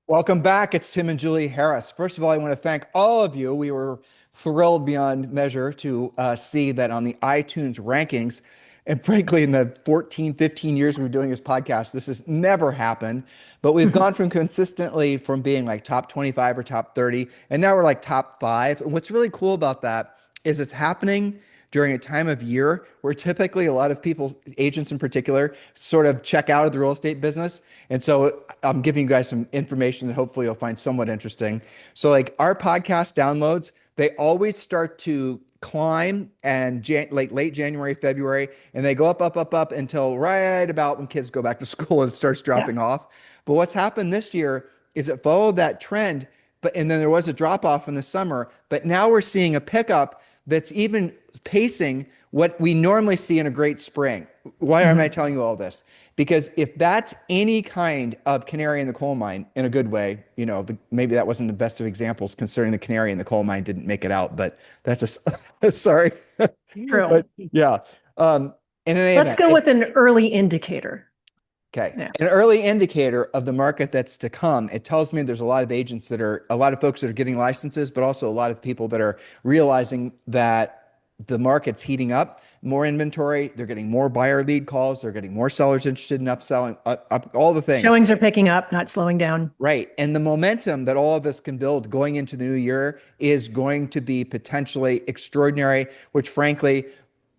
Welcome back. It's Tim and Julie Harris. First of all, I want to thank all of you. We were thrilled beyond measure to see that on the iTunes rankings. And frankly, in the 14, 15 years we've been doing this podcast, this has never happened. But we've gone from consistently from being like top 25 or top 30, and now we're like top five. And what's really cool about that is it's happening during a time of year where typically a lot of people, agents in particular, sort of check out of the real estate business. And so I'm giving you guys some information that hopefully you'll find somewhat interesting. So like our podcast downloads, they always start to climb and late January, February, and they go up until right about when kids go back to school and it starts Yeah. dropping off. But what's happened this year is it followed that trend, and then there was a drop off in the summer, but now we're seeing a pickup that's even pacing what we normally see in a great spring. Why am I Mhm. telling you all this? Because if that's any kind of canary in the coal mine in a good way, maybe that wasn't the best of examples considering the canary in the coal mine didn't make it out, but that's sorry. True. But yeah. In any Let's event, go with an early indicator. okay. Yeah. An early indicator of the market that's to come. It tells me there's a lot of agents a lot of folks that are getting licenses, but also a lot of people that are realizing that the market's heating up, more inventory. They're getting more buyer lead calls. They're getting more sellers interested in upselling, all the things. Showings are picking up, not slowing down. Right. And the momentum that all of us can build going into the new year is going to be potentially extraordinary, which frankly,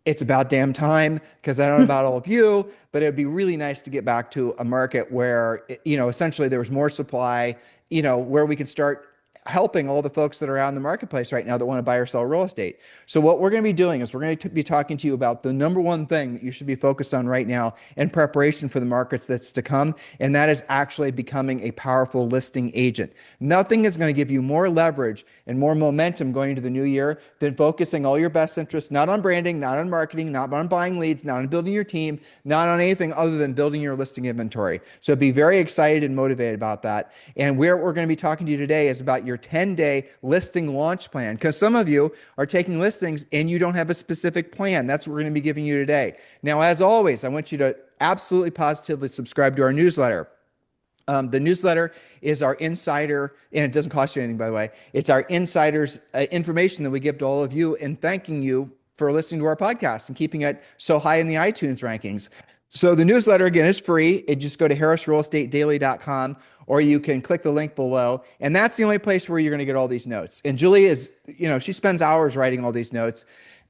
it's about damn time because I don't know about all of you, but it'd be really nice to get back to a market where, essentially there was more supply, where we can start helping all the folks that are out in the marketplace right now that want to buy or sell real estate. So what we're going to be doing is we're going to be talking to you about the number one thing that you should be focused on right now in preparation for the markets that's to come, and that is actually becoming a powerful listing agent. Nothing is going to give you more leverage and more momentum going into the new year than focusing all your best interests, not on branding, not on marketing, not on buying leads, not on building your team, not on anything other than building your listing inventory. So be very excited and motivated about that. And where we're going to be talking to you today is about your 10-day listing launch plan, because some of you are taking listings and you don't have a specific plan. That's what we're going to be giving you today. Now, as always, I want you to absolutely positively subscribe to our newsletter. The newsletter is our insider, and it doesn't cost you anything, by the way. It's our insiders information that we give to all of you and thanking you for listening to our podcast and keeping it so high in the iTunes rankings. So the newsletter, again, is free. It just go to harrisrealestatedaily.com, or you can click the link below. And that's the only place where you're going to get all these notes. And Julie is, she spends hours writing all these notes.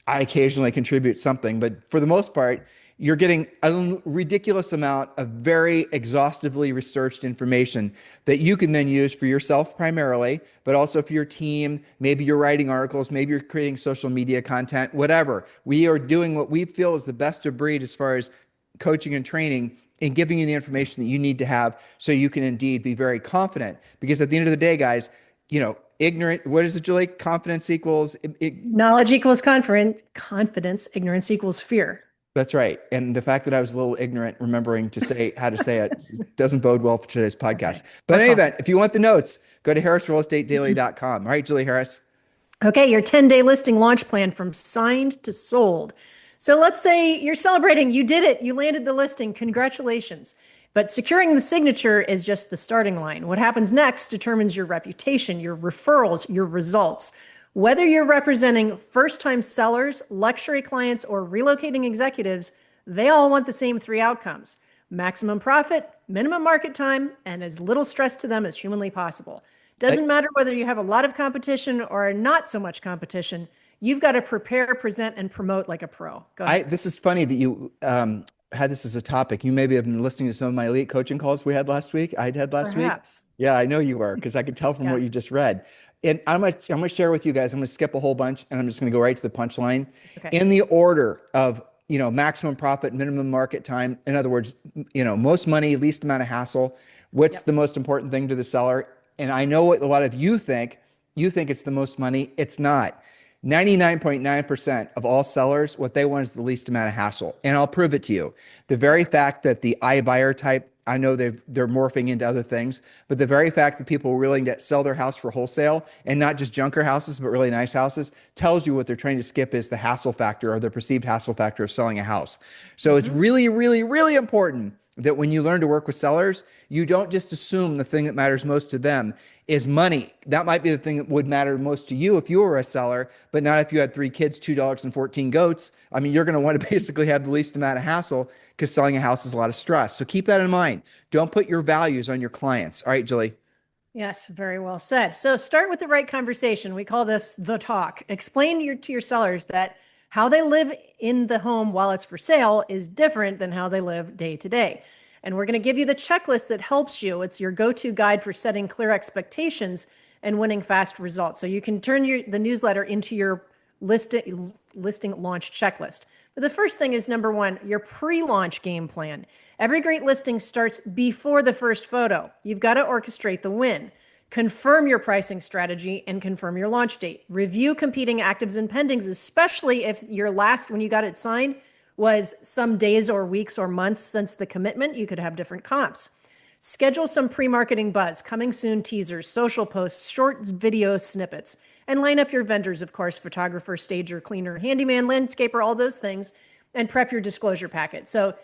I occasionally contribute something, but for the most part, you're getting a ridiculous amount of very exhaustively researched information that you can then use for yourself primarily, but also for your team. Maybe you're writing articles, maybe you're creating social media content, whatever. We are doing what we feel is the best of breed as far as coaching and training and giving you the information that you need to have so you can indeed be very confident. Because at the end of the day, guys, ignorant, what is it, Julie? Confidence equals Knowledge equals confidence. Ignorance equals fear. That's right. And the fact that I was a little ignorant remembering to say how to say it doesn't bode well for today's podcast. Okay. But in Our any fault. event, if you want the notes, go to harrisrealestatedaily.com. All right, Julie Harris. Okay, your 10-day listing launch plan from signed to sold. So let's say you're celebrating, you did it, you landed the listing, congratulations. But securing the signature is just the starting line. What happens next determines your reputation, your referrals, your results. Whether you're representing first-time sellers, luxury clients, or relocating executives, they all want the same three outcomes: maximum profit, minimum market time, and as little stress to them as humanly possible. I, Doesn't matter whether you have a lot of competition or not so much competition, you've got to prepare, present, and promote like a pro. Go ahead. this is funny that you had this as a topic. You maybe have been listening to some of my elite coaching calls we had last week. I had last week. Perhaps. Yeah, I know you were because I could tell from Yeah. what you just read. And I'm gonna share with you guys. I'm gonna skip a whole bunch and I'm just gonna go right to the punchline Okay. in the order of maximum profit, minimum market time. In other words, most money, least amount of hassle. What's Yep. the most important thing to the seller? And I know what a lot of you think. You think it's the most money. It's not. 99.9% of all sellers, what they want is the least amount of hassle. And I'll prove it to you. The very fact that the iBuyer type, I know they're morphing into other things, but the very fact that people are willing to sell their house for wholesale and not just junker houses, but really nice houses, tells you what they're trying to skip is the hassle factor or the perceived hassle factor of selling a house. So it's really, really, really important that when you learn to work with sellers, you don't just assume the thing that matters most to them is money. That might be the thing that would matter most to you if you were a seller, but not if you had 3 kids, 2 dogs, and 14 goats. I mean, you're going to want to basically have the least amount of hassle because selling a house is a lot of stress. So keep that in mind. Don't put your values on your clients. All right, Julie. Yes, very well said. So start with the right conversation. We call this the talk. Explain to your sellers that how they live in the home while it's for sale is different than how they live day to day. And we're going to give you the checklist that helps you. It's your go-to guide for setting clear expectations and winning fast results. So you can turn the newsletter into your listing launch checklist. But the first thing is, number one, your pre-launch game plan. Every great listing starts before the first photo. You've got to orchestrate the win. Confirm your pricing strategy and confirm your launch date. Review competing actives and pendings, especially if your last, when you got it signed, was some days or weeks or months since the commitment. You could have different comps. Schedule some pre-marketing buzz, coming soon teasers, social posts, short video snippets, and line up your vendors, of course, photographer, stager, cleaner, handyman, landscaper, all those things, and prep your disclosure packet. So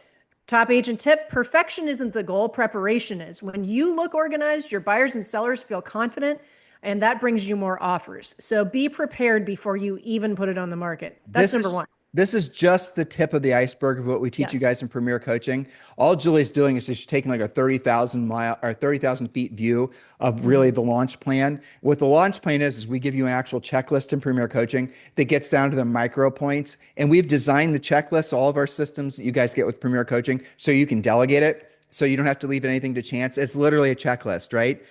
top agent tip, perfection isn't the goal, preparation is. When you look organized, your buyers and sellers feel confident, and that brings you more offers. So be prepared before you even put it on the market. That's number one. This is just the tip of the iceberg of what we teach you guys in Premier Coaching. All Julie's doing is she's taking like a 30,000 feet view of really the launch plan. What the launch plan is we give you an actual checklist in Premier Coaching that gets down to the micro points. And we've designed the checklist, all of our systems that you guys get with Premier Coaching, so you can delegate it. So you don't have to leave anything to chance. It's literally a checklist, right?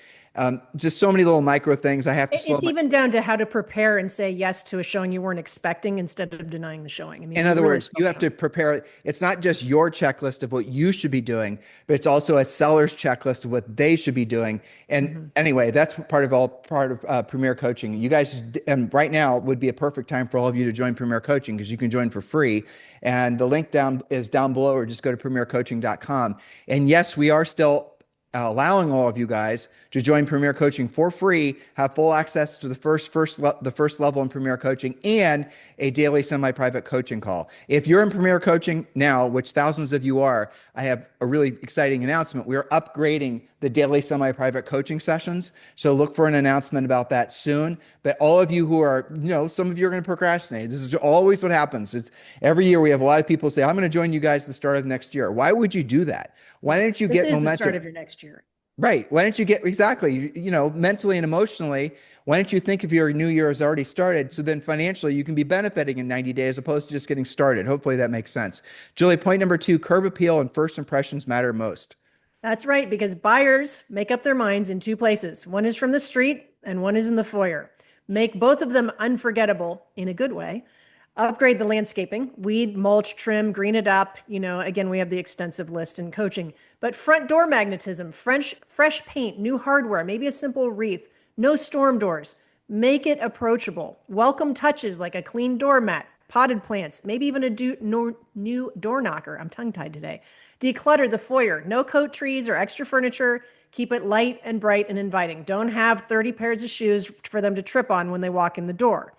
Just so many little micro things. I have to It's even down to how to prepare and say yes to a showing you weren't expecting instead of denying the showing. I mean, in other words, you have to prepare. It's not just your checklist of what you should be doing, but it's also a seller's checklist of what they should be doing. And anyway, that's part of Premier Coaching. You guys, and right now would be a perfect time for all of you to join Premier Coaching because you can join for free. And the link is down below, or just go to premiercoaching.com. And yes, we are still allowing all of you guys to join Premier Coaching for free, have full access to the first level in Premier Coaching, and a daily semi-private coaching call. If you're in Premier Coaching now, which thousands of you are, I have a really exciting announcement. We are upgrading the daily semi-private coaching sessions. So look for an announcement about that soon. But all of you who are, some of you are going to procrastinate. This is always what happens. It's every year we have a lot of people say, I'm going to join you guys at the start of next year. Why would you do that? Why don't you get momentum? This is the start of your next year. Right. Why don't you get exactly, mentally and emotionally, why don't you think if your new year has already started, so then financially you can be benefiting in 90 days as opposed to just getting started. Hopefully that makes sense. Julie, point number 2, curb appeal and first impressions matter most. That's right, because buyers make up their minds in 2 places. One is from the street and one is in the foyer. Make both of them unforgettable in a good way. Upgrade the landscaping, weed, mulch, trim, green it up. Again, we have the extensive list in coaching. But front door magnetism, fresh paint, new hardware, maybe a simple wreath, no storm doors. Make it approachable. Welcome touches like a clean doormat, potted plants, maybe even a new door knocker. I'm tongue-tied today. Declutter the foyer. No coat trees or extra furniture. Keep it light and bright and inviting. Don't have 30 pairs of shoes for them to trip on when they walk in the door.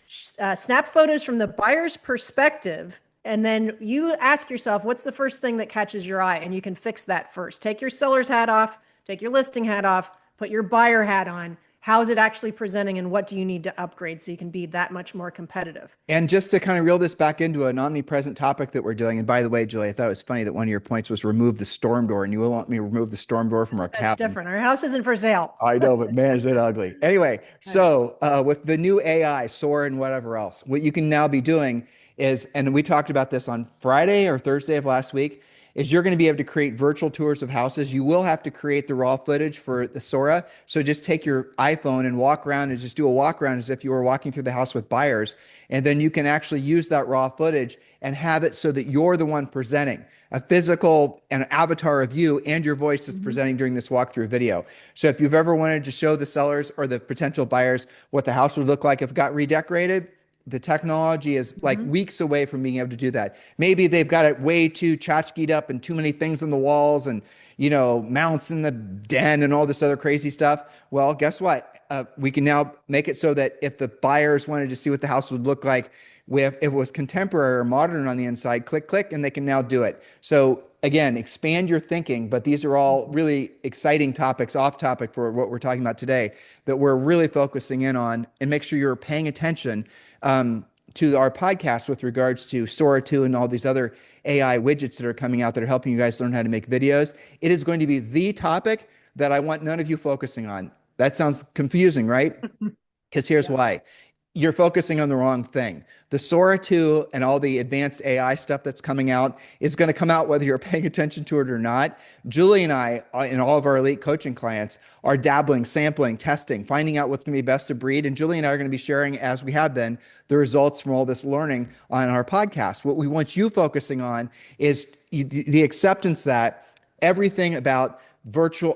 Snap photos from the buyer's perspective, and then you ask yourself, what's the first thing that catches your eye? And you can fix that first. Take your seller's hat off, take your listing hat off, put your buyer hat on. How is it actually presenting, and what do you need to upgrade so you can be that much more competitive? And just to kind of reel this back into an omnipresent topic that we're doing, and by the way, Julie, I thought it was funny that one of your points was remove the storm door, and you will want me to remove the storm door from our cabin. That's different. Our house isn't for sale. I know, but man, is it ugly. Anyway, so with the new AI, SOAR, and whatever else, what you can now be doing is, and we talked about this on Friday or Thursday of last week, is you're going to be able to create virtual tours of houses. You will have to create the raw footage for the Sora. So just take your iPhone and walk around and just do a walk around as if you were walking through the house with buyers. And then you can actually use that raw footage and have it so that you're the one presenting a physical and avatar of you, and your voice is presenting during this walkthrough video. So if you've ever wanted to show the sellers or the potential buyers what the house would look like if it got redecorated, the technology is like weeks away from being able to do that. Maybe they've got it way too tchotchked up and too many things on the walls, and mounts in the den and all this other crazy stuff. Well, guess what? We can now make it so that if the buyers wanted to see what the house would look like if it was contemporary or modern on the inside, click, click, and they can now do it. So again, expand your thinking, but these are all really exciting topics, off topic for what we're talking about today, that we're really focusing in on, and make sure you're paying attention to our podcast with regards to Sora 2 and all these other AI widgets that are coming out that are helping you guys learn how to make videos. It is going to be the topic that I want none of you focusing on. That sounds confusing, right? Because here's why. You're focusing on the wrong thing. The Sora 2 and all the advanced AI stuff that's coming out is going to come out whether you're paying attention to it or not. Julie and I, and all of our elite coaching clients, are dabbling, sampling, testing, finding out what's going to be best of breed. And Julie and I are going to be sharing, as we have been, the results from all this learning on our podcast. What we want you focusing on is the acceptance that everything about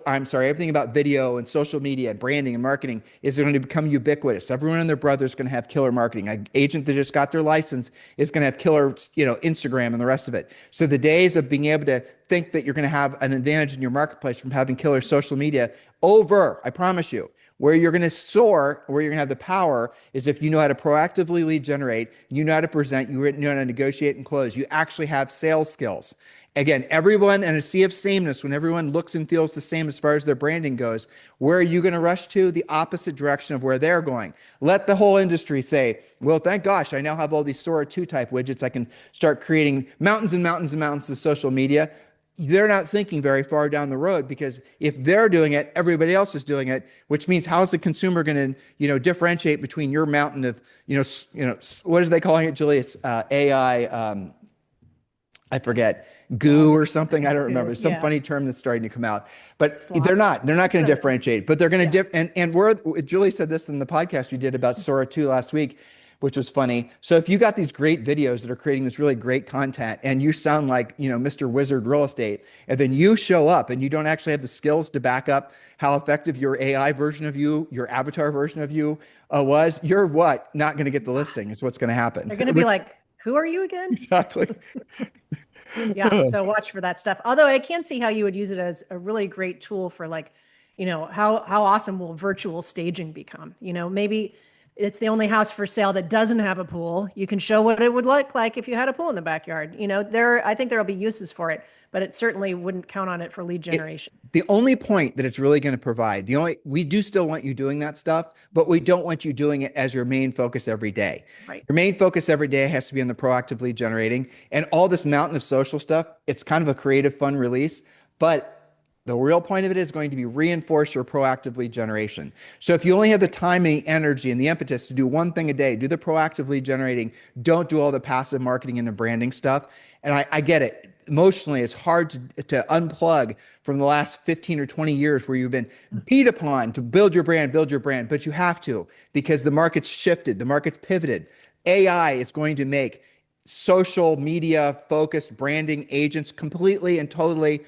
everything about video and social media and branding and marketing is going to become ubiquitous. Everyone and their brother is going to have killer marketing. An agent that just got their license is going to have killer, Instagram and the rest of it. So the days of being able to think that you're going to have an advantage in your marketplace from having killer social media over, I promise you. Where you're going to soar, where you're going to have the power is if you know how to proactively lead generate, you know how to present, you know how to negotiate and close. You actually have sales skills. Again, everyone in a sea of sameness, when everyone looks and feels the same as far as their branding goes, where are you going to rush to? The opposite direction of where they're going. Let the whole industry say, well, thank gosh, I now have all these Sora 2 type widgets. I can start creating mountains and mountains and mountains of social media. They're not thinking very far down the road, because if they're doing it, everybody else is doing it, which means how is the consumer going to, differentiate between your mountain of, what are they calling it, Julie? It's AI, I forget, goo or something. I don't remember. Some funny term that's starting to come out, but they're not going to differentiate, but they're going to Julie said this in the podcast we did about Sora 2 last week, which was funny. So if you got these great videos that are creating this really great content and you sound like, Mr. Wizard Real Estate, and then you show up and you don't actually have the skills to back up how effective your AI version of you, your avatar version of you was, you're not going to get the listing is what's going to happen. They're going to be like, who are you again? Exactly. Yeah. So watch for that stuff. Although I can see how you would use it as a really great tool for how awesome will virtual staging become? Maybe it's the only house for sale that doesn't have a pool. You can show what it would look like if you had a pool in the backyard. I think there'll be uses for it, but it certainly wouldn't count on it for lead generation. The only point that it's really going to provide, we do still want you doing that stuff, but we don't want you doing it as your main focus every day. Right. Your main focus every day has to be on the proactive lead generating, and all this mountain of social stuff. It's kind of a creative, fun release, but the real point of it is going to be reinforce your proactive lead generation. So if you only have the time and the energy and the impetus to do one thing a day, do the proactive lead generating. Don't do all the passive marketing and the branding stuff. And I get it. Emotionally, it's hard to unplug from the last 15 or 20 years where you've been beat upon to build your brand, but you have to, because the market's shifted, the market's pivoted. AI is going to make social media focused branding agents completely and totally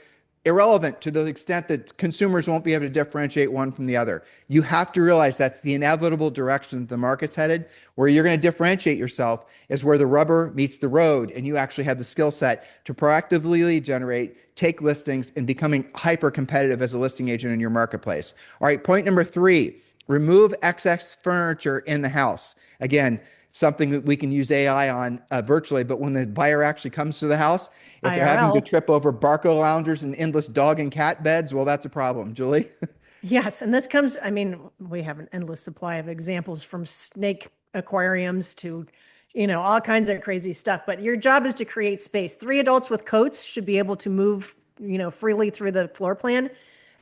irrelevant, to the extent that consumers won't be able to differentiate one from the other. You have to realize that's the inevitable direction that the market's headed. Where you're going to differentiate yourself is where the rubber meets the road, and you actually have the skill set to proactively lead generate, take listings, and becoming hyper competitive as a listing agent in your marketplace. All right, point number 3, remove excess furniture in the house. Again, something that we can use AI on virtually, but when the buyer actually comes to the house, if they're having to trip over Barco loungers and endless dog and cat beds, well, that's a problem. Julie? Yes. And this comes, we have an endless supply of examples, from snake aquariums to, all kinds of crazy stuff, but your job is to create space. 3 adults with coats should be able to move, freely through the floor plan.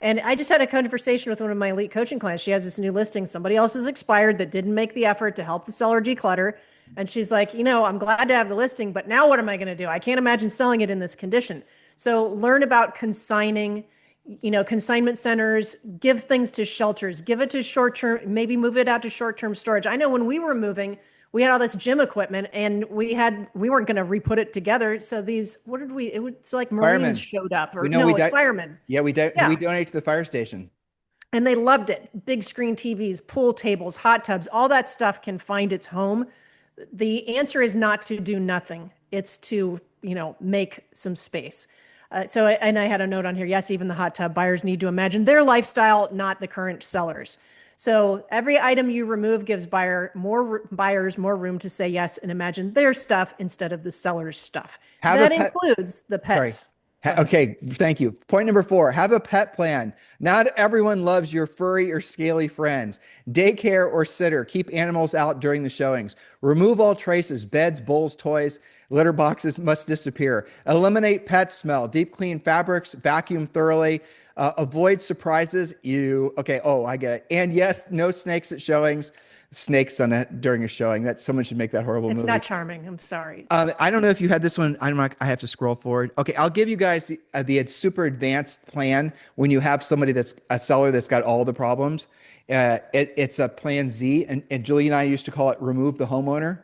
And I just had a conversation with one of my elite coaching clients. She has this new listing. Somebody else has expired that didn't make the effort to help the seller declutter. And she's like, I'm glad to have the listing, but now what am I going to do? I can't imagine selling it in this condition. So learn about consigning, consignment centers, give things to shelters, give it to short-term, maybe move it out to short-term storage. I know when we were moving, we had all this gym equipment and we weren't going to re-put it together. So it's like Marines Firemen showed up, or it's firemen. Yeah, we donate to the fire station. And they loved it. Big screen TVs, pool tables, hot tubs, all that stuff can find its home. The answer is not to do nothing. It's to, make some space. And I had a note on here. Yes, even the hot tub buyers need to imagine their lifestyle, not the current sellers. So every item you remove gives buyers more room to say yes and imagine their stuff instead of the seller's stuff. Have a That pet. includes the Sorry. pets. Go ahead. Okay, thank you. Point number 4, have a pet plan. Not everyone loves your furry or scaly friends. Daycare or sitter. Keep animals out during the showings. Remove all traces, beds, bowls, toys, litter boxes must disappear. Eliminate pet smell. Deep clean fabrics, vacuum thoroughly. Avoid surprises. Ew. Okay, oh, I get it. And yes, no snakes at showings. Snakes on it during a showing. That someone should make that horrible It's movie. not charming. I'm sorry. I don't know if you had this one. I'm not, I have to scroll forward. Okay, I'll give you guys the super advanced plan when you have somebody that's a seller that's got all the problems. It's a plan Z, and Julie and I used to call it remove the homeowner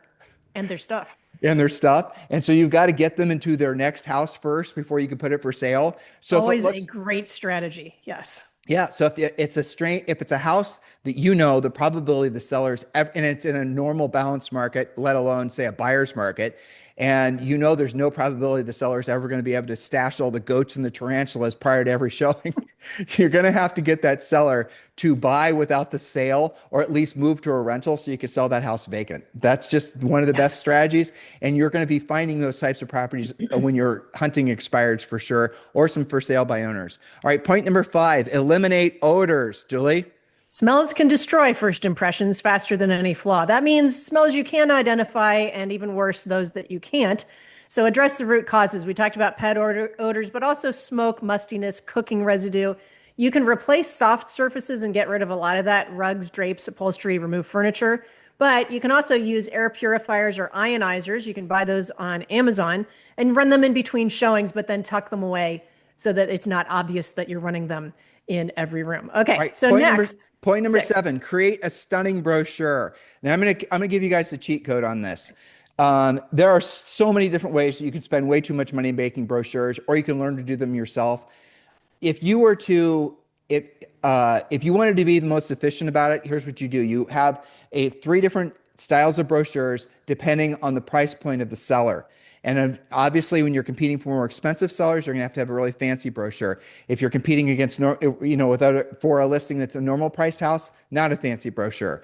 And their stuff. and their stuff. And so you've got to get them into their next house first before you can put it for sale. So Always a great strategy. Yes. yeah. So if it's a house that you know the probability of the sellers, and it's in a normal balanced market, let alone say a buyer's market, and you know there's no probability the seller's ever going to be able to stash all the goats and the tarantulas prior to every showing, you're going to have to get that seller to buy without the sale, or at least move to a rental so you can sell that house vacant. That's just one of the best strategies. And you're going to be finding those types of properties when you're hunting expireds for sure, or some for sale by owners. All right. Point number 5, eliminate odors. Julie? Smells can destroy first impressions faster than any flaw. That means smells you can identify, and even worse, those that you can't. So address the root causes. We talked about pet odors, but also smoke, mustiness, cooking residue. You can replace soft surfaces and get rid of a lot of that: rugs, drapes, upholstery, remove furniture. But you can also use air purifiers or ionizers. You can buy those on Amazon and run them in between showings, but then tuck them away so that it's not obvious that you're running them in every room. Okay, Right. so Point number 6. 7, create a stunning brochure. Now I'm gonna give you guys the cheat code on this. There are so many different ways that you can spend way too much money making brochures, or you can learn to do them yourself. If you were to, if you wanted to be the most efficient about it, here's what you do. You have 3 different styles of brochures depending on the price point of the seller. And obviously, when you're competing for more expensive sellers, you're going to have a really fancy brochure. If you're competing against, for a listing that's a normal priced house, not a fancy brochure.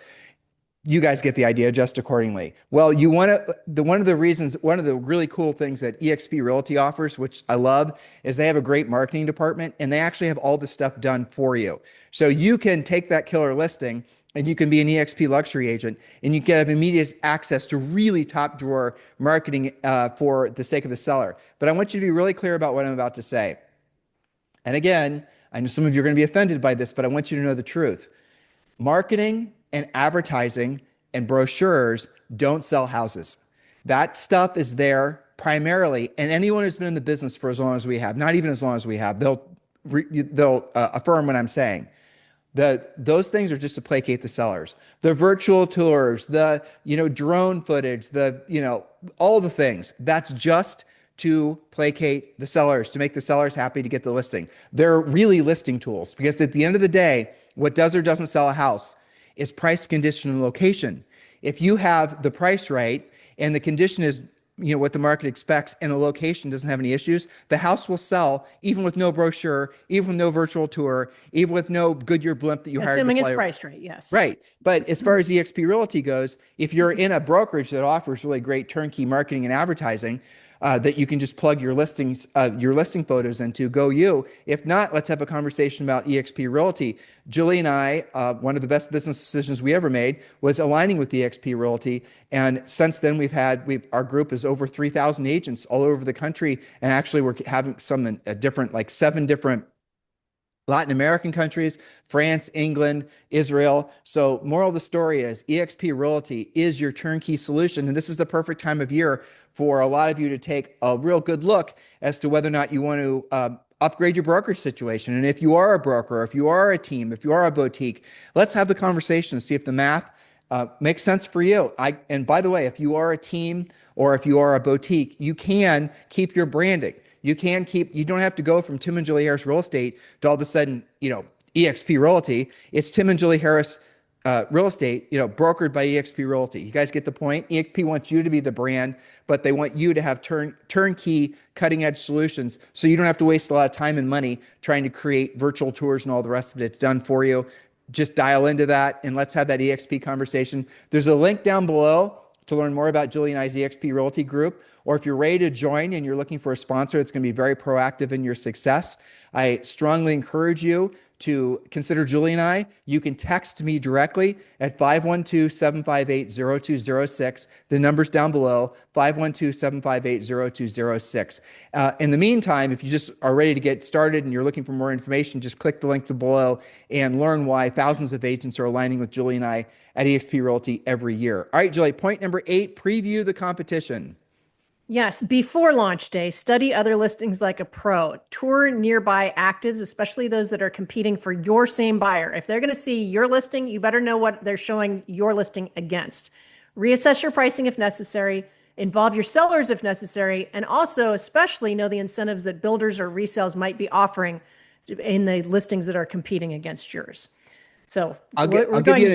You guys get the idea. Adjust accordingly. Well, one of the really cool things that eXp Realty offers, which I love, is they have a great marketing department, and they actually have all this stuff done for you. So you can take that killer listing and you can be an eXp luxury agent, and you can have immediate access to really top drawer marketing for the sake of the seller. But I want you to be really clear about what I'm about to say. And again, I know some of you are going to be offended by this, but I want you to know the truth. Marketing and advertising and brochures don't sell houses. That stuff is there primarily, and anyone who's been in the business for as long as we have, not even as long as we have, they'll affirm what I'm saying. Those things are just to placate the sellers. The virtual tours, the drone footage, all the things. That's just to placate the sellers, to make the sellers happy to get the listing. They're really listing tools, because at the end of the day, what does or doesn't sell a house is price, condition, and location. If you have the price right and the condition is what the market expects, and the location doesn't have any issues, the house will sell even with no brochure, even with no virtual tour, even with no Goodyear blimp that you hired. Assuming it's priced right, yes. Right. But as far as eXp Realty goes, if you're in a brokerage that offers really great turnkey marketing and advertising, that you can just plug your listing photos into, go you. If not, let's have a conversation about eXp Realty. Julie and I, one of the best business decisions we ever made was aligning with eXp Realty. And since then, our group is over 3,000 agents all over the country. And actually, we're having some in like 7 different Latin American countries, France, England, Israel. So moral of the story is eXp Realty is your turnkey solution. And this is the perfect time of year for a lot of you to take a real good look as to whether or not you want to upgrade your brokerage situation. And if you are a broker, if you are a team, if you are a boutique, let's have the conversation and see if the math makes sense for you. And by the way, if you are a team or if you are a boutique, you can keep your branding. You don't have to go from Tim and Julie Harris Real Estate to all of a sudden, eXp Realty. It's Tim and Julie Harris real estate, brokered by eXp Realty. You guys get the point? eXp wants you to be the brand, but they want you to have turnkey, cutting edge solutions, so you don't have to waste a lot of time and money trying to create virtual tours and all the rest of it. It's done for you. Just dial into that and let's have that eXp conversation. There's a link down below to learn more about Julie and I's eXp Realty Group, or if you're ready to join and you're looking for a sponsor that's going to be very proactive in your success, I strongly encourage you to consider Julie and I. You can text me directly at 512-758-0206. The number's down below, 512-758-0206. In the meantime, if you just are ready to get started and you're looking for more information, just click the link below and learn why thousands of agents are aligning with Julie and I at eXp Realty every year. All right, Julie, point number 8, preview the competition. Yes, before launch day, study other listings like a pro. Tour nearby actives, especially those that are competing for your same buyer. If they're going to see your listing, you better know what they're showing your listing against. Reassess your pricing if necessary, involve your sellers if necessary, and also especially know the incentives that builders or resales might be offering in the listings that are competing against yours. So I'll give you an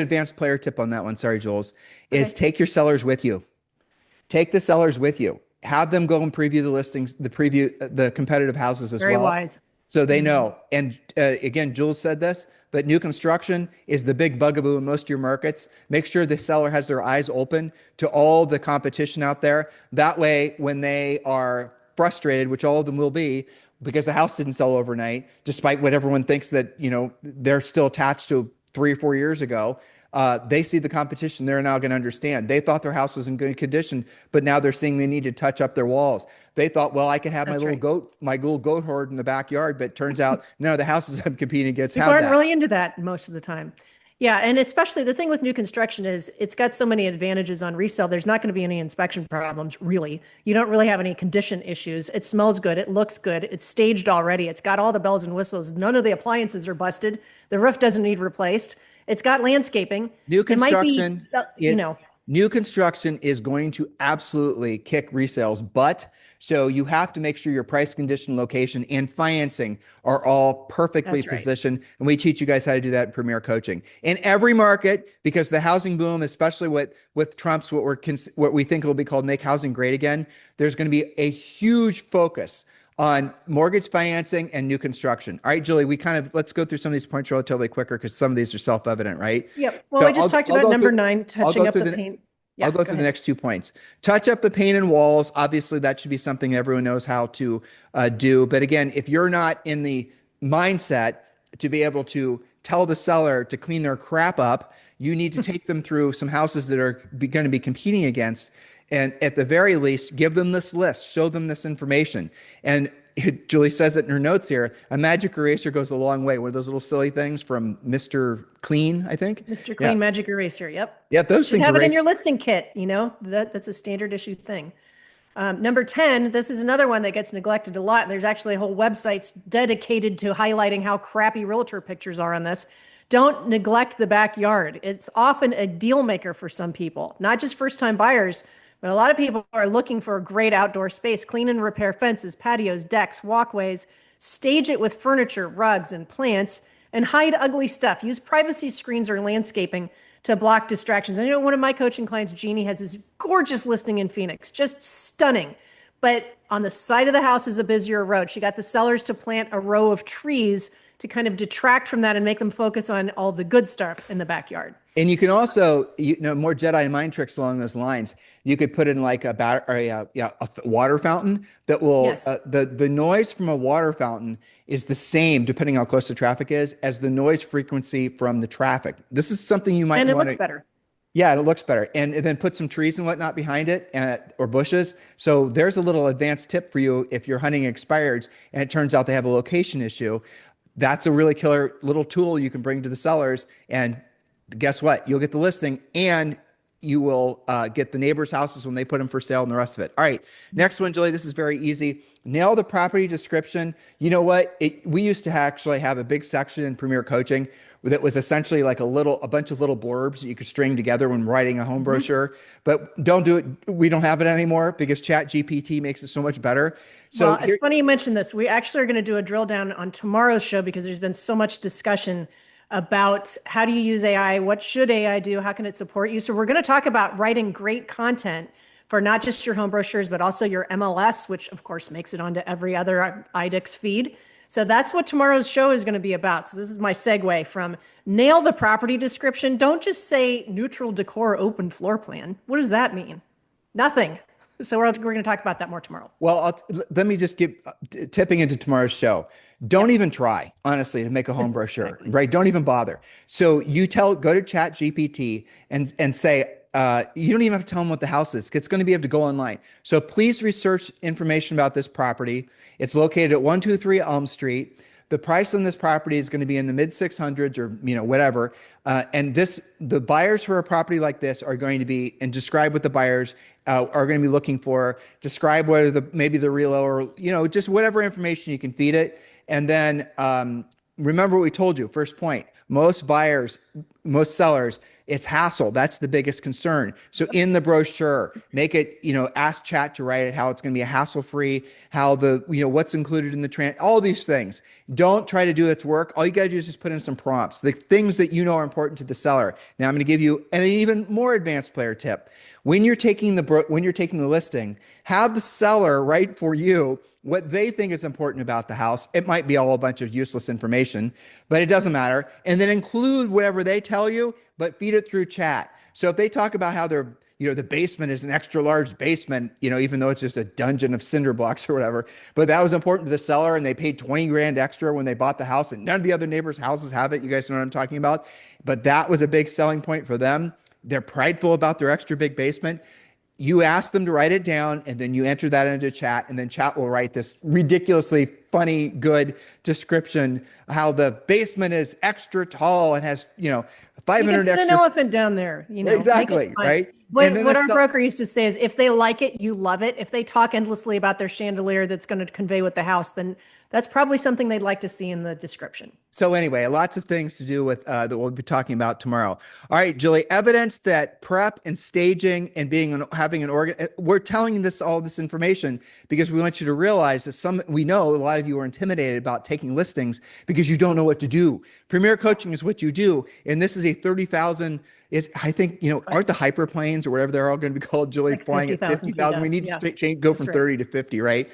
advanced player tip on that one. Sorry, Jules. Is take your sellers with you. Take the sellers with you. Have them go and preview the listings, the competitive houses as well. Very wise. So they know. And again, Jules said this, but new construction is the big bugaboo in most of your markets. Make sure the seller has their eyes open to all the competition out there. That way, when they are frustrated, which all of them will be, because the house didn't sell overnight, despite what everyone thinks that, they're still attached to 3 or 4 years ago. They see the competition. They're now going to understand. They thought their house was in good condition, but now they're seeing they need to touch up their walls. They thought, well, I can have my little goat horde in the backyard, but it turns out, no, the houses I'm competing against People have aren't that. really into that most of the time. Yeah, and especially the thing with new construction is it's got so many advantages on resale. There's not going to be any inspection problems, really. You don't really have any condition issues. It smells good. It looks good. It's staged already. It's got all the bells and whistles. None of the appliances are busted. The roof doesn't need replaced. It's got landscaping. New construction, new construction is going to absolutely kick resales butt. So you have to make sure your price, condition, location, and financing are all perfectly positioned. Right. And we teach you guys how to do that in Premier Coaching. In every market, because the housing boom, especially with Trump's what we think will be called Make Housing Great Again, there's going to be a huge focus on mortgage financing and new construction. All right, Julie, let's go through some of these points relatively quicker because some of these are self-evident, right? Yep. Well, so I just talked about number 9, touching up the paint. Yeah, I'll go through the next 2 points. Touch up the paint and walls. Obviously, that should be something everyone knows how to do. But again, if you're not in the mindset to be able to tell the seller to clean their crap up, you need to take them through some houses that are going to be competing against. And at the very least, give them this list, show them this information. And Julie says it in her notes here, a magic eraser goes a long way. One of those little silly things from Mr. Clean, I think. Mr. Clean magic eraser, yep. Yeah, those things have it in your listing kit, that's a standard issue thing. Number 10, this is another one that gets neglected a lot. There's actually a whole website dedicated to highlighting how crappy realtor pictures are on this. Don't neglect the backyard. It's often a deal maker for some people, not just first-time buyers, but a lot of people are looking for a great outdoor space. Clean and repair fences, patios, decks, walkways. Stage it with furniture, rugs, and plants, and hide ugly stuff. Use privacy screens or landscaping to block distractions. I know one of my coaching clients, Jeannie, has this gorgeous listing in Phoenix, just stunning. But on the side of the house is a busier road. She got the sellers to plant a row of trees to kind of detract from that and make them focus on all the good stuff in the backyard. And you can also, more Jedi mind tricks along those lines. You could put in like a water fountain that will, yes. The noise from a water fountain is the same, depending how close the traffic is, as the noise frequency from the traffic. This is something you might want to. And it looks better. Yeah, it looks better. And then put some trees and whatnot behind it or bushes. So there's a little advanced tip for you if you're hunting expireds and it turns out they have a location issue. That's a really killer little tool you can bring to the sellers. And guess what? You'll get the listing and you will get the neighbors' houses when they put them for sale and the rest of it. All right. Next one, Julie, this is very easy. Nail the property description. You know what? We used to actually have a big section in Premier Coaching that was essentially like a bunch of little blurbs that you could string together when writing a home brochure, but don't do it. We don't have it anymore because ChatGPT makes it so much better. So well, it's funny you mentioned this. We actually are going to do a drill down on tomorrow's show because there's been so much discussion about how do you use AI, what should AI do, how can it support you. So we're going to talk about writing great content for not just your home brochures, but also your MLS, which of course makes it onto every other IDEX feed. So that's what tomorrow's show is going to be about. So this is my segue from nail the property description. Don't just say neutral decor open floor plan. What does that mean? Nothing. So we're going to talk about that more tomorrow. Well, let me just give tipping into tomorrow's show. Don't even try, honestly, to make a home brochure, Exactly. right? Don't even bother. So you go to Chat GPT and say, you don't even have to tell them what the house is. It's going to be able to go online. So please research information about this property. It's located at 123 Elm Street. The price on this property is going to be in the mid 600s or whatever. And the buyers for a property like this are going to be, and describe what the buyers are going to be looking for. Describe whether maybe the relo or just whatever information you can feed it. And then remember what we told you. First point: most buyers, most sellers, it's hassle. That's the biggest concern. So in the brochure, make it, ask chat to write it, how it's going to be a hassle-free, how what's included in the all these things. Don't try to do its work. All you got to do is just put in some prompts, the things that are important to the seller. Now I'm going to give you an even more advanced player tip. When you're taking the listing, have the seller write for you what they think is important about the house. It might be all a bunch of useless information, but it doesn't matter. And then include whatever they tell you, but feed it through chat. So if they talk about how the basement is an extra large basement, even though it's just a dungeon of cinder blocks or whatever, but that was important to the seller and they paid 20 grand extra when they bought the house and none of the other neighbors' houses have it. You guys know what I'm talking about? But that was a big selling point for them. They're prideful about their extra big basement. You ask them to write it down and then you enter that into chat, and then chat will write this ridiculously funny, good description, how the basement is extra tall and has, 500 put extra. an elephant down there, Exactly, right? What our broker used to say is, if they like it, you love it. If they talk endlessly about their chandelier that's going to convey with the house, then that's probably something they'd like to see in the description. So anyway, lots of things to do with that we'll be talking about tomorrow. All right, Julie, evidence that prep and staging and having an organ. We're telling you all this information because we want you to realize that we know a lot of you are intimidated about taking listings because you don't know what to do. Premier coaching is what you do, and this is a 30,000. I think aren't the hyperplanes or whatever they're all going to be called, Julie, like flying 50, at 50,000. We need to go from 30 to 50, right?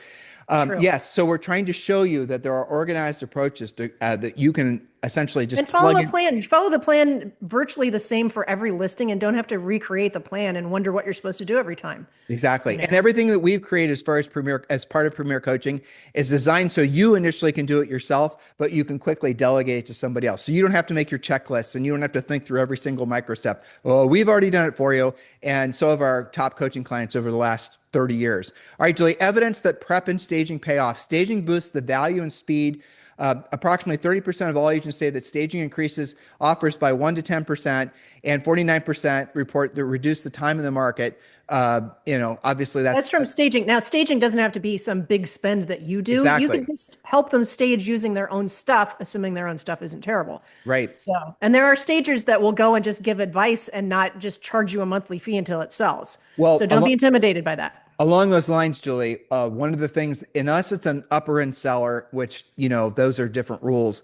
Yes. So we're trying to show you that there are organized approaches to that you can essentially just follow a plan. Follow the plan virtually the same for every listing, and don't have to recreate the plan and wonder what you're supposed to do every time. Exactly. And everything that we've created as part of Premier Coaching is designed so you initially can do it yourself, but you can quickly delegate it to somebody else. So you don't have to make your checklists and you don't have to think through every single micro step. Well, we've already done it for you. And so have our top coaching clients over the last 30 years. All right, Julie, evidence that prep and staging pay off. Staging boosts the value and speed. Approximately 30% of all agents say that staging increases offers by 1 to 10%, and 49% report that reduce the time in the market. Obviously that's from staging. Now, staging doesn't have to be some big spend that you do. Exactly. You can just help them stage using their own stuff, assuming their own stuff isn't terrible. Right. So, and there are stagers that will go and just give advice and not just charge you a monthly fee until it sells. Well, so don't be intimidated by that. Along those lines, Julie, one of the things, unless it's an upper end seller, which, those are different rules.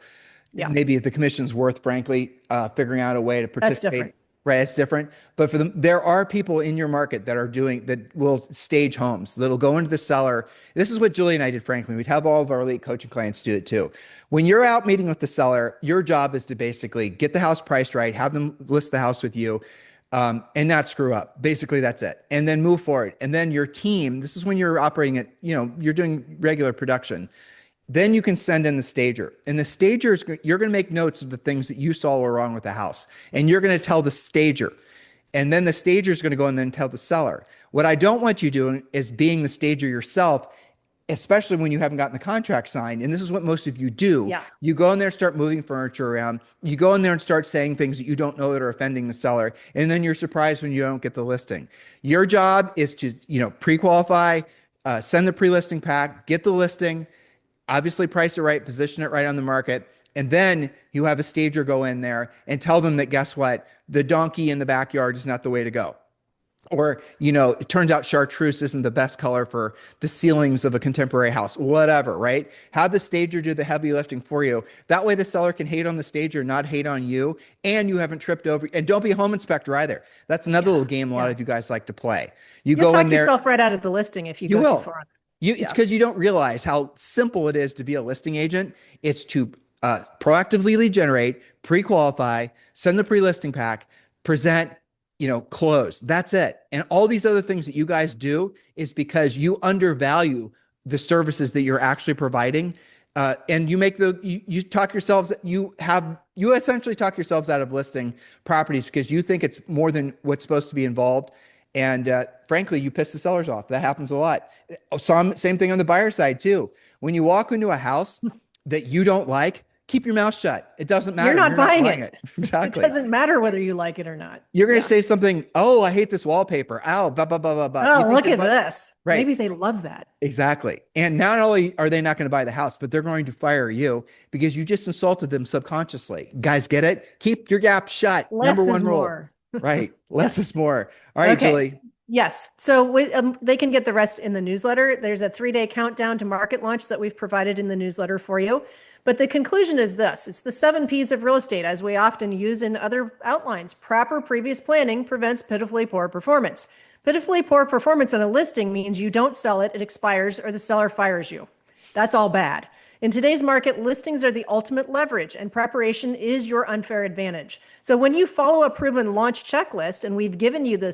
Yeah. Maybe the commission's worth, frankly, figuring out a way to participate. That's different. Right, it's different. But for them, there are people in your market that will stage homes, that'll go into the seller. This is what Julie and I did, frankly. We'd have all of our elite coaching clients do it too. When you're out meeting with the seller, your job is to basically get the house priced right, have them list the house with you, and not screw up. Basically, that's it. And then move forward. And then your team, this is when you're operating at, you're doing regular production. Then you can send in the stager. And the stager you're going to make notes of the things that you saw were wrong with the house. And you're going to tell the stager. And then the stager is going to go and then tell the seller. What I don't want you doing is being the stager yourself, especially when you haven't gotten the contract signed. And this is what most of you do. Yeah. You go in there and start moving furniture around. You go in there and start saying things that you don't know that are offending the seller. And then you're surprised when you don't get the listing. Your job is to, pre-qualify, send the pre-listing pack, get the listing, obviously price it right, position it right on the market. And then you have a stager go in there and tell them that, guess what? The donkey in the backyard is not the way to go. Or, it turns out chartreuse isn't the best color for the ceilings of a contemporary house, whatever, right? Have the stager do the heavy lifting for you. That way the seller can hate on the stager, not hate on you, and you haven't tripped over. And don't be a home inspector either. That's another little game a lot of you guys like to play. You You'll go in talk there. yourself right out of the listing if you You go too will. far. It's because you don't realize how simple it is to be a listing agent. It's to proactively lead generate, pre-qualify, send the pre-listing pack, present, close. That's it. And all these other things that you guys do is because you undervalue the services that you're actually providing. And you make you talk yourselves, you essentially talk yourselves out of listing properties because you think it's more than what's supposed to be involved. And frankly, you piss the sellers off. That happens a lot. Same thing on the buyer side too. When you walk into a house that you don't like, keep your mouth shut. It doesn't matter. You're not buying it. Exactly. It doesn't matter whether you like it or not. You're going to say something, oh, I hate this wallpaper. Ow, blah, blah, blah, blah, blah. Oh, look at this. Right. Maybe they love that. Exactly. And not only are they not going to buy the house, but they're going to fire you because you just insulted them subconsciously. Guys, get it? Keep your gap shut. Less Number one is rule. more. Right. Less is more. All right, Okay. Julie. Yes. So they can get the rest in the newsletter. There's a 3-day countdown to market launch that we've provided in the newsletter for you. But the conclusion is this. It's the 7 Ps of real estate, as we often use in other outlines. Proper previous planning prevents pitifully poor performance. Pitifully poor performance on a listing means you don't sell it, it expires, or the seller fires you. That's all bad. In today's market, listings are the ultimate leverage, and preparation is your unfair advantage. So when you follow a proven launch checklist, and we've given you the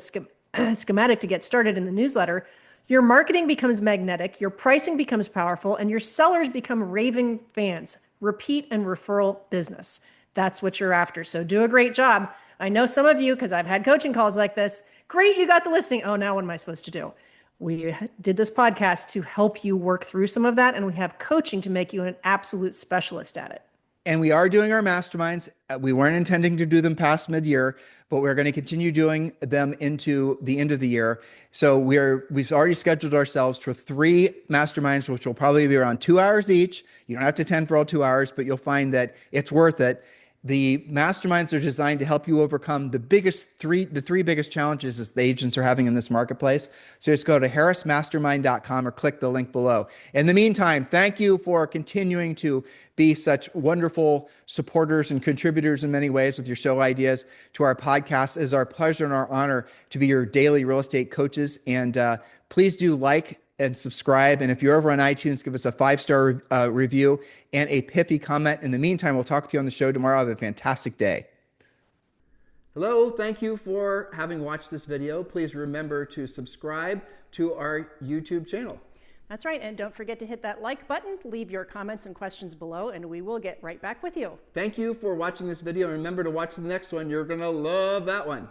schematic to get started in the newsletter, your marketing becomes magnetic, your pricing becomes powerful, and your sellers become raving fans. Repeat and referral business. That's what you're after. So do a great job. I know some of you, because I've had coaching calls like this. Great, you got the listing. Oh, now what am I supposed to do? We did this podcast to help you work through some of that, and we have coaching to make you an absolute specialist at it. And we are doing our masterminds. We weren't intending to do them past mid-year, but we're going to continue doing them into the end of the year. So we've already scheduled ourselves for 3 masterminds, which will probably be around 2 hours each. You don't have to attend for all 2 hours, but you'll find that it's worth it. The masterminds are designed to help you overcome the three biggest challenges that the agents are having in this marketplace. So just go to harrismastermind.com or click the link below. In the meantime, thank you for continuing to be such wonderful supporters and contributors in many ways with your show ideas to our podcast. It is our pleasure and our honor to be your daily real estate coaches. And please do like and subscribe. And if you're over on iTunes, give us a 5-star review and a pithy comment. In the meantime, we'll talk to you on the show tomorrow. Have a fantastic day. Hello, thank you for having watched this video. Please remember to subscribe to our YouTube channel. That's right. And don't forget to hit that like button, leave your comments and questions below, and we will get right back with you. Thank you for watching this video. And remember to watch the next one. You're going to love that one.